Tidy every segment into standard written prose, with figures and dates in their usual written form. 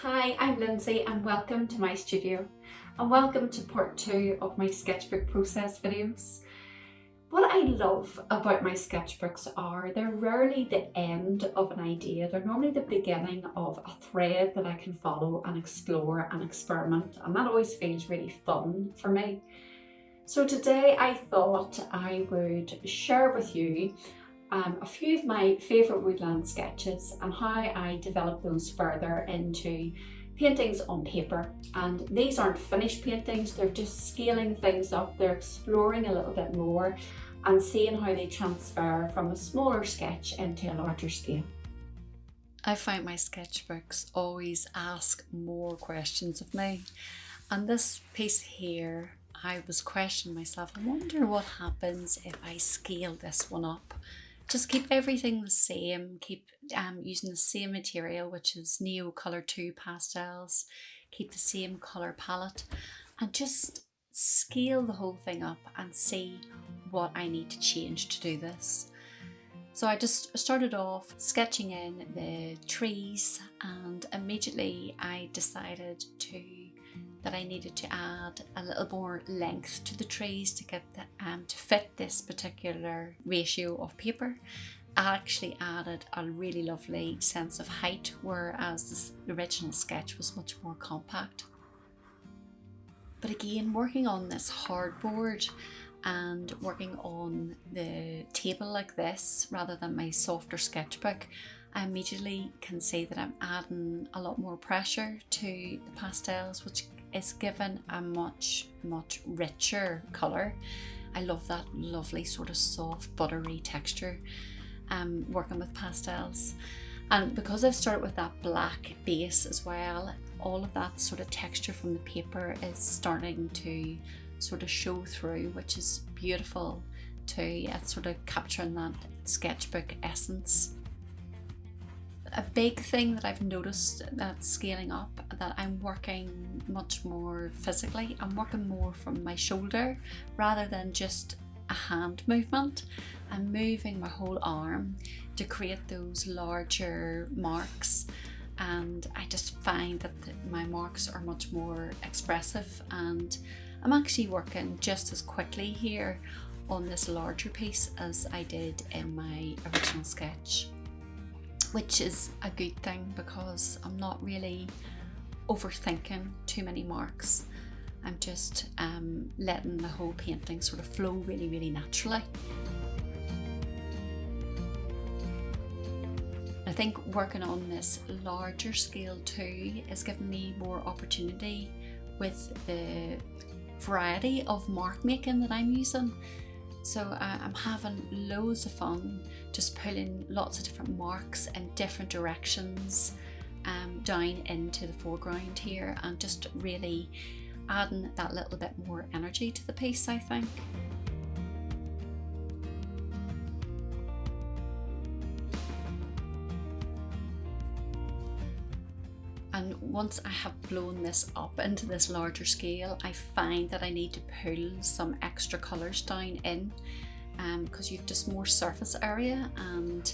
Hi, I'm Lindsay and welcome to my studio and welcome to part 2 of my sketchbook process videos. What I love about my sketchbooks are they're rarely the end of an idea, they're normally the beginning of a thread that I can follow and explore and experiment, and that always feels really fun for me. So today I thought I would share with you a few of my favourite woodland sketches and how I develop those further into paintings on paper. And these aren't finished paintings, they're just scaling things up, they're exploring a little bit more and seeing how they transfer from a smaller sketch into a larger scale. I find my sketchbooks always ask more questions of me, and this piece here I was questioning myself. I wonder what happens if I scale this one up. Just keep everything the same, keep using the same material, which is Neo Colour 2 pastels, keep the same colour palette, and just scale the whole thing up and see what I need to change to do this. So I just started off sketching in the trees, and immediately I decided that I needed to add a little more length to the trees to get to fit this particular ratio of paper. I actually added a really lovely sense of height, whereas the original sketch was much more compact. But again, working on this hardboard and working on the table like this rather than my softer sketchbook, I immediately can see that I'm adding a lot more pressure to the pastels, which is given a much richer colour. I love that lovely sort of soft buttery texture working with pastels. And because I've started with that black base as well, all of that sort of texture from the paper is starting to sort of show through, which is beautiful too. It's sort of capturing that sketchbook essence. A big thing that I've noticed that's scaling up, that I'm working much more physically. I'm working more from my shoulder rather than just a hand movement. I'm moving my whole arm to create those larger marks, and I just find that my marks are much more expressive, and I'm actually working just as quickly here on this larger piece as I did in my original sketch, which is a good thing because I'm not really overthinking too many marks. I'm just letting the whole painting sort of flow really naturally. I think working on this larger scale too is giving me more opportunity with the variety of mark making that I'm using. So I'm having loads of fun just pulling lots of different marks in different directions down into the foreground here, and just really adding that little bit more energy to the piece, I think. And once I have blown this up into this larger scale, I find that I need to pull some extra colours down in, because you've just more surface area and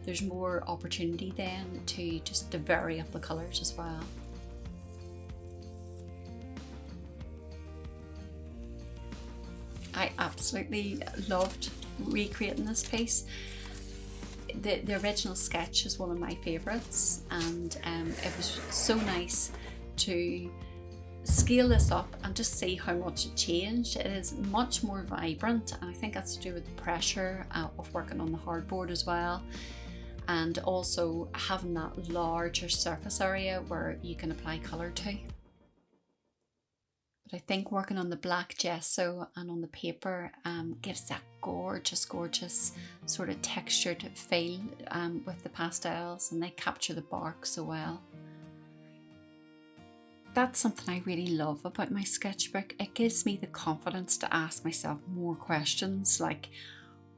there's more opportunity then to vary up the colours as well. I absolutely loved recreating this piece. The original sketch is one of my favourites, and it was so nice to scale this up and just see how much it changed. It is much more vibrant, and I think that's to do with the pressure of working on the hardboard as well, and also having that larger surface area where you can apply colour to. But I think working on the black gesso and on the paper gives that gorgeous sort of textured feel with the pastels, and they capture the bark so well. That's something I really love about my sketchbook. It gives me the confidence to ask myself more questions like,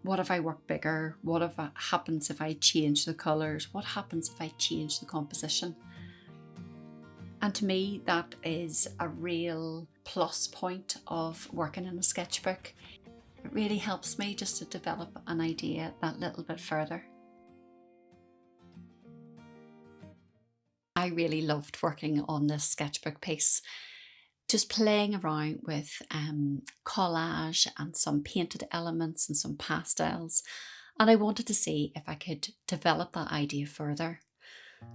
what if I work bigger? What if happens if I change the colours? What happens if I change the composition? And to me, that is a real plus point of working in a sketchbook. It really helps me just to develop an idea that little bit further. I really loved working on this sketchbook piece, just playing around with collage and some painted elements and some pastels. And I wanted to see if I could develop that idea further.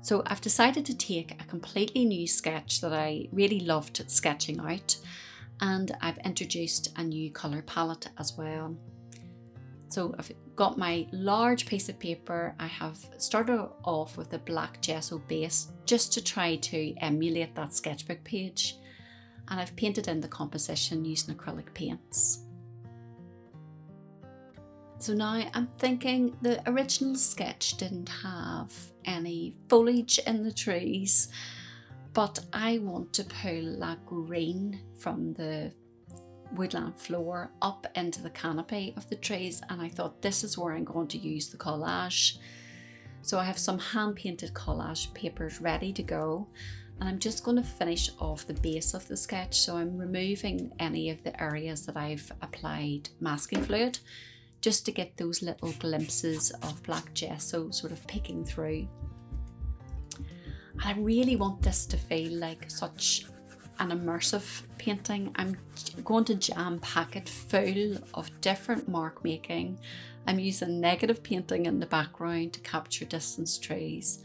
So I've decided to take a completely new sketch that I really loved sketching out, and I've introduced a new colour palette as well. So I've got my large piece of paper. I have started off with a black gesso base just to try to emulate that sketchbook page, and I've painted in the composition using acrylic paints. So now I'm thinking the original sketch didn't have any foliage in the trees, but I want to pull that green from the woodland floor up into the canopy of the trees, and I thought this is where I'm going to use the collage. So I have some hand painted collage papers ready to go, and I'm just going to finish off the base of the sketch. So I'm removing any of the areas that I've applied masking fluid, just to get those little glimpses of black gesso sort of peeking through. And I really want this to feel like such an immersive painting. I'm going to jam pack it full of different mark making. I'm using negative painting in the background to capture distance trees.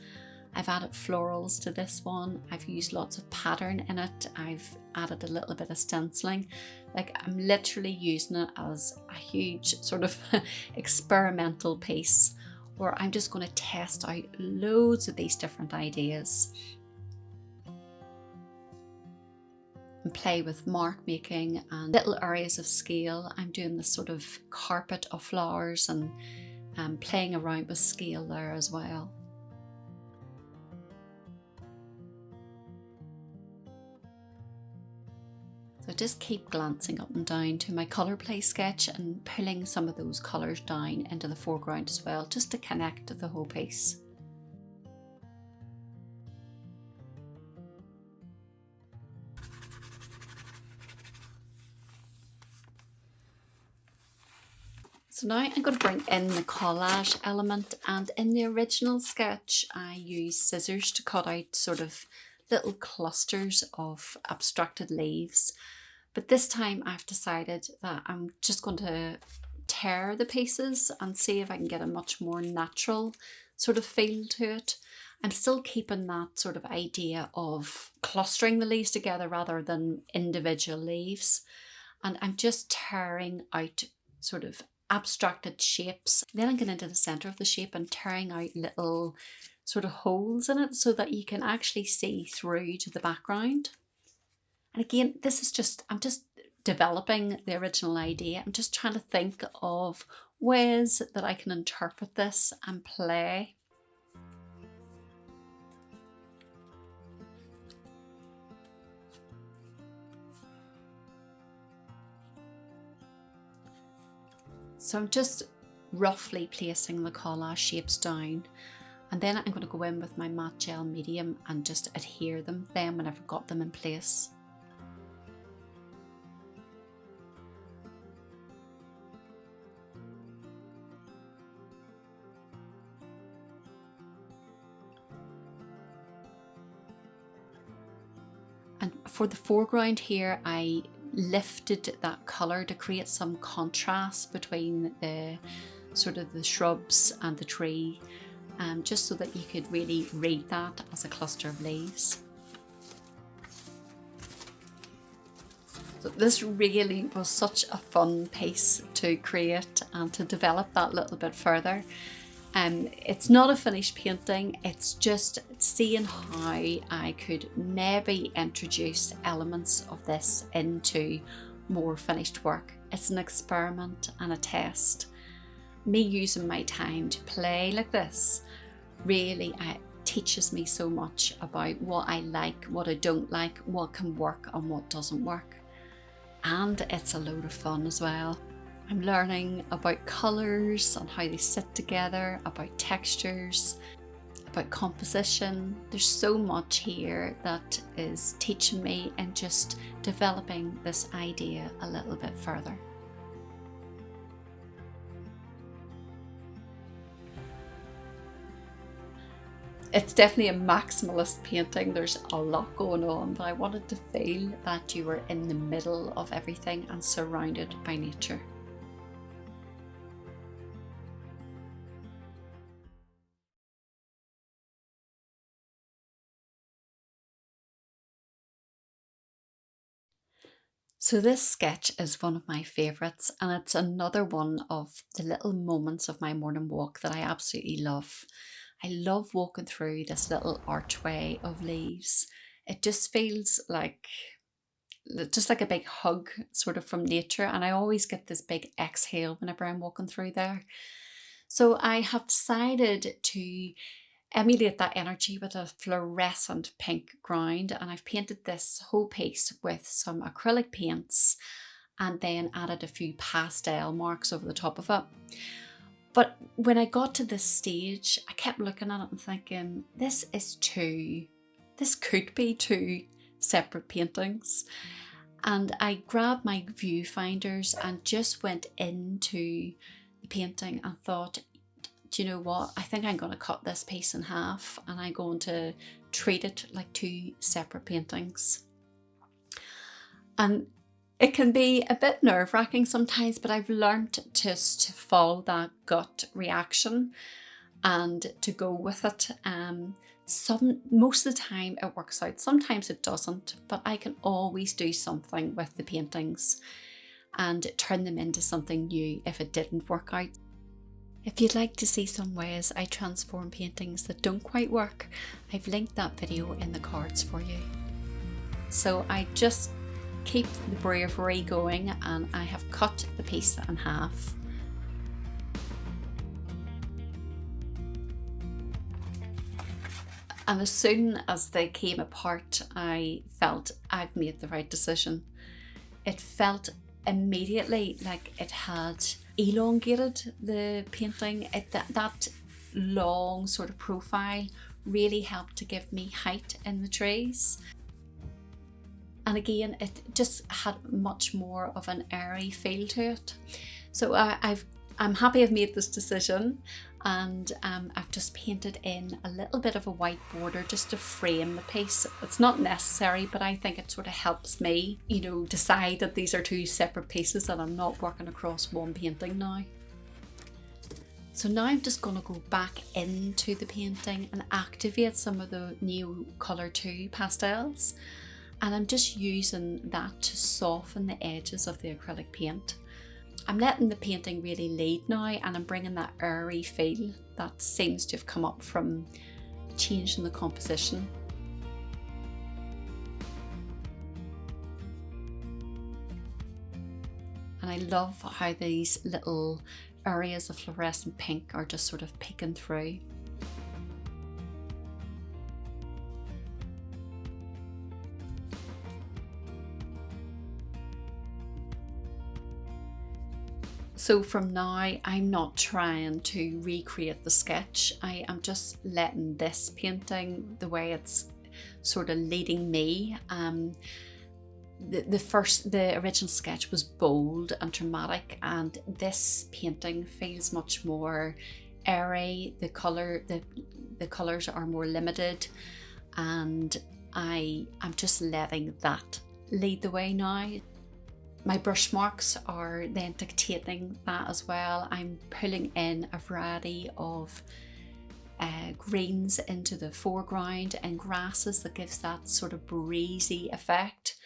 I've added florals to this one. I've used lots of pattern in it. I've added a little bit of stenciling. Like, I'm literally using it as a huge sort of experimental piece where I'm just going to test out loads of these different ideas and play with mark making and little areas of scale. I'm doing this sort of carpet of flowers and playing around with scale there as well. So just keep glancing up and down to my colour play sketch and pulling some of those colours down into the foreground as well, just to connect the whole piece. So now I'm going to bring in the collage element, and in the original sketch I used scissors to cut out sort of little clusters of abstracted leaves. But this time I've decided that I'm just going to tear the pieces and see if I can get a much more natural sort of feel to it. I'm still keeping that sort of idea of clustering the leaves together rather than individual leaves. And I'm just tearing out sort of abstracted shapes. Then I'm getting into the centre of the shape and tearing out little sort of holes in it so that you can actually see through to the background. And again, this is just, I'm just developing the original idea. I'm just trying to think of ways that I can interpret this and play. So I'm just roughly placing the collage shapes down, and then I'm going to go in with my matte gel medium and just adhere them then when I've got them in place. And for the foreground here, I lifted that colour to create some contrast between the sort of the shrubs and the tree, just so that you could really read that as a cluster of leaves. So this really was such a fun piece to create and to develop that little bit further. It's not a finished painting, it's just seeing how I could maybe introduce elements of this into more finished work. It's an experiment and a test. Me using my time to play like this really teaches me so much about what I like, what I don't like, what can work and what doesn't work. And it's a load of fun as well. I'm learning about colours and how they sit together, about textures, about composition. There's so much here that is teaching me and just developing this idea a little bit further. It's definitely a maximalist painting. There's a lot going on, but I wanted to feel that you were in the middle of everything and surrounded by nature. So this sketch is one of my favourites, and it's another one of the little moments of my morning walk that I absolutely love. I love walking through this little archway of leaves. It just feels like a big hug sort of from nature, and I always get this big exhale whenever I'm walking through there. So I have decided to emulate that energy with a fluorescent pink ground, and I've painted this whole piece with some acrylic paints and then added a few pastel marks over the top of it. But when I got to this stage, I kept looking at it and thinking, this could be two separate paintings. And I grabbed my viewfinders and just went into the painting and thought, do you know what? I think I'm going to cut this piece in half and I'm going to treat it like two separate paintings. And it can be a bit nerve-wracking sometimes, but I've learned just to follow that gut reaction and to go with it. Most of the time it works out, sometimes it doesn't, but I can always do something with the paintings and turn them into something new if it didn't work out. If you'd like to see some ways I transform paintings that don't quite work, I've linked that video in the cards for you. So I just keep the bravery going and I have cut the piece in half. And as soon as they came apart, I felt I've made the right decision. It felt immediately like it had elongated the painting. That long sort of profile really helped to give me height in the trees. And again, it just had much more of an airy feel to it. So I'm happy I've made this decision, and I've just painted in a little bit of a white border just to frame the piece. It's not necessary, but I think it sort of helps me, decide that these are two separate pieces and I'm not working across one painting now. So now I'm just going to go back into the painting and activate some of the new Colour 2 pastels. And I'm just using that to soften the edges of the acrylic paint. I'm letting the painting really lead now, and I'm bringing that airy feel that seems to have come up from changing the composition. And I love how these little areas of fluorescent pink are just sort of peeking through. So from now, I'm not trying to recreate the sketch. I am just letting this painting, the way it's sort of leading me. The original sketch was bold and dramatic, and this painting feels much more airy. The colours are more limited, and I'm just letting that lead the way now. My brush marks are then dictating that as well. I'm pulling in a variety of greens into the foreground and grasses that gives that sort of breezy effect.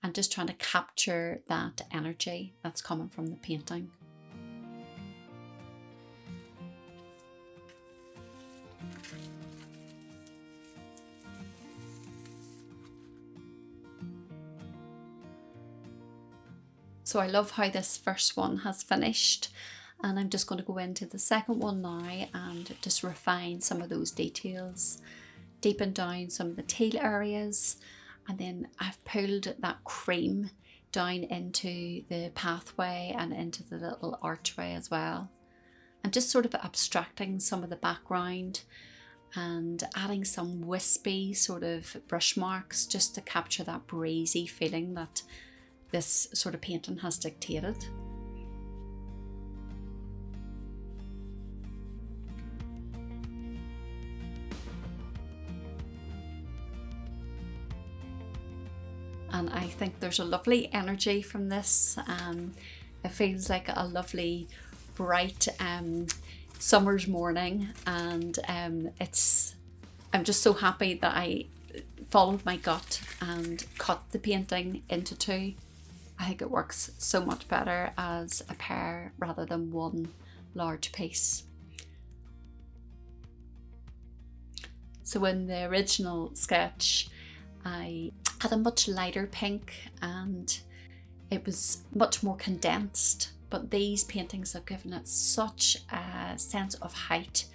I'm just trying to capture that energy that's coming from the painting. So I love how this first one has finished, and I'm just going to go into the second one now and just refine some of those details, deepen down some of the tail areas, and then I've pulled that cream down into the pathway and into the little archway as well. And just sort of abstracting some of the background and adding some wispy sort of brush marks just to capture that breezy feeling that this sort of painting has dictated. and I think there's a lovely energy from this. It feels like a lovely bright summer's morning, and I'm just so happy that I followed my gut and cut the painting into two. I think it works so much better as a pair rather than one large piece. So in the original sketch, I had a much lighter pink and it was much more condensed, but these paintings have given it such a sense of height,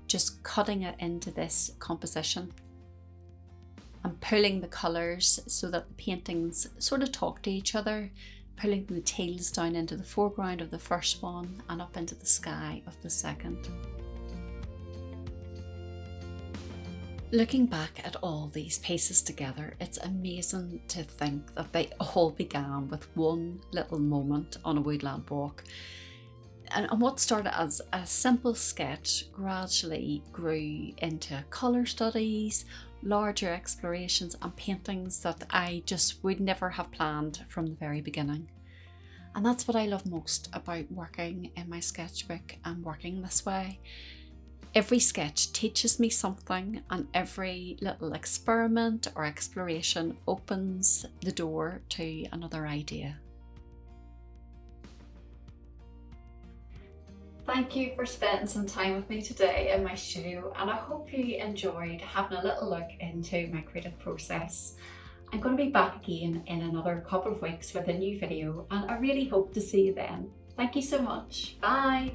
just cutting it into this composition. I'm pulling the colours so that the paintings sort of talk to each other, pulling the teals down into the foreground of the first one and up into the sky of the second. Looking back at all these pieces together, it's amazing to think that they all began with one little moment on a woodland walk. And what started as a simple sketch gradually grew into colour studies, larger explorations and paintings that I just would never have planned from the very beginning. And that's what I love most about working in my sketchbook and working this way. Every sketch teaches me something, and every little experiment or exploration opens the door to another idea. Thank you for spending some time with me today in my studio, and I hope you enjoyed having a little look into my creative process. I'm going to be back again in another couple of weeks with a new video, and I really hope to see you then. Thank you so much. Bye.